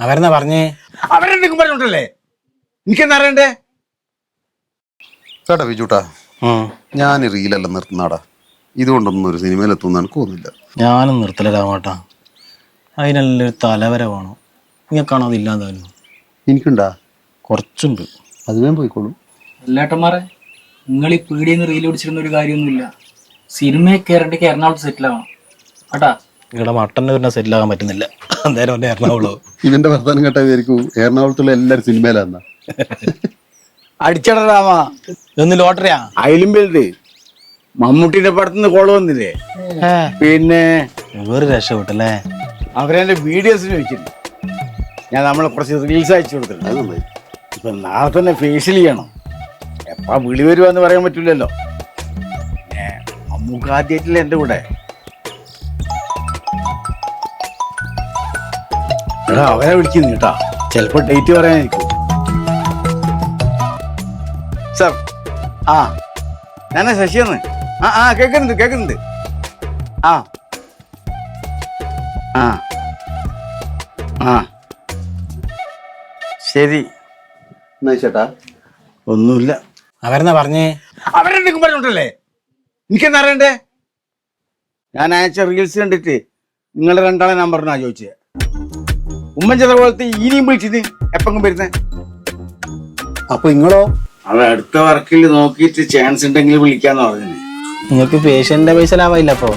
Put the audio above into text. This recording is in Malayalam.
അവരെന്നാ പറഞ്ഞേ? അവരെന്തെങ്കിലും പറഞ്ഞോട്ടല്ലേ, എനിക്കെന്താ അറിയണ്ടേ? ചേട്ടാ ബിജുട്ടാ, ഞാൻ റീലെല്ലാം നിർത്തുന്നാടാ. ഇതുകൊണ്ടൊന്നും ഒരു സിനിമയിലെത്തുന്ന എനിക്ക് തോന്നുന്നില്ല. ഞാനും നിർത്തല രാമാട്ടാ. അതിനെല്ലാം ഒരു തലവര വേണം. നിങ്ങൾക്കാണോ അതില്ലാതായാലും? എനിക്കുണ്ടാ കുറച്ചുണ്ട്. അത് ഞാൻ പോയിക്കോളൂ. അല്ലേട്ടന്മാരെ, നിങ്ങൾ ഈ പീടിയെന്ന് റീൽ പിടിച്ചിരുന്ന ഒരു കാര്യമൊന്നുമില്ല. സിനിമയെ കയറേണ്ടക്ക് എറണാകുളത്ത് സെറ്റിലാവണം കേട്ടാ. ഇവിടെ മട്ടൻ്റെ പിന്നെ സെറ്റിലാകാൻ പറ്റുന്നില്ല. അന്നേരം എൻ്റെ എറണാകുളം. ഇവന്റെ വർത്താനം കേട്ടാ വിചാരിക്കും എറണാകുളത്തുള്ള എല്ലാവരും സിനിമയിലാന്നാ. അടിച്ചടരാമാ, ഇതൊന്ന് ലോട്ടറിയാ. അതിലും വലുത് മമ്മൂട്ടിന്റെ പടത്തുനിന്ന് കോള് വന്നില്ലേ? പിന്നെ ഒരു രക്ഷപ്പെട്ടല്ലേ. അവരെന്റെ വീഡിയോസിന് വെച്ചിട്ടുണ്ട്. ഞാൻ നമ്മളെ കുറച്ച് റീൽസ് അയച്ചു കൊടുത്തിട്ടുണ്ട്. അത് നന്നായി. ഇപ്പൊ നാളെ തന്നെ ഫേഷ്യൽ ചെയ്യണം. എപ്പാ വിളി വരുവാന്ന് പറയാൻ പറ്റില്ലല്ലോ. മമ്മൂക്ക് ആദ്യമായിട്ടില്ല എന്റെ കൂടെ. എടാ അവരെ വിളിക്കുന്നു കേട്ടാ, ചിലപ്പോ ഡേറ്റ് പറയാനായിരിക്കും. സാർ, ആ ഞാനാ ശശിയെന്ന്. ആ കേക്കുന്നുണ്ട്. ആ ആ ആ ശരി. ചേട്ടാ ഒന്നുമില്ല. അവരെന്നാ പറഞ്ഞേ? അവരെന്തെങ്കിലും പറഞ്ഞോട്ടല്ലേ, എനിക്കെന്താ അറിയണ്ടേ? ഞാൻ അയച്ച റീൽസ് കണ്ടിട്ട് നിങ്ങളുടെ രണ്ടാളെ നമ്പറിനാ ചോദിച്ചത്. ഉമ്മൻചന്ദ്ര പോലത്തെ ഇനിയും വിളിച്ചിട്ട് എപ്പെങ്കിലും വരുന്നേ. അപ്പൊ നിങ്ങളോ? അത് അടുത്ത വർക്കിൽ നോക്കിയിട്ട് ചാൻസ് ഉണ്ടെങ്കിൽ വിളിക്കാന്ന് പറഞ്ഞു. നിങ്ങൾക്ക് പേഷ്യന്റെ പൈസ ലാഭമില്ല അപ്പൊ?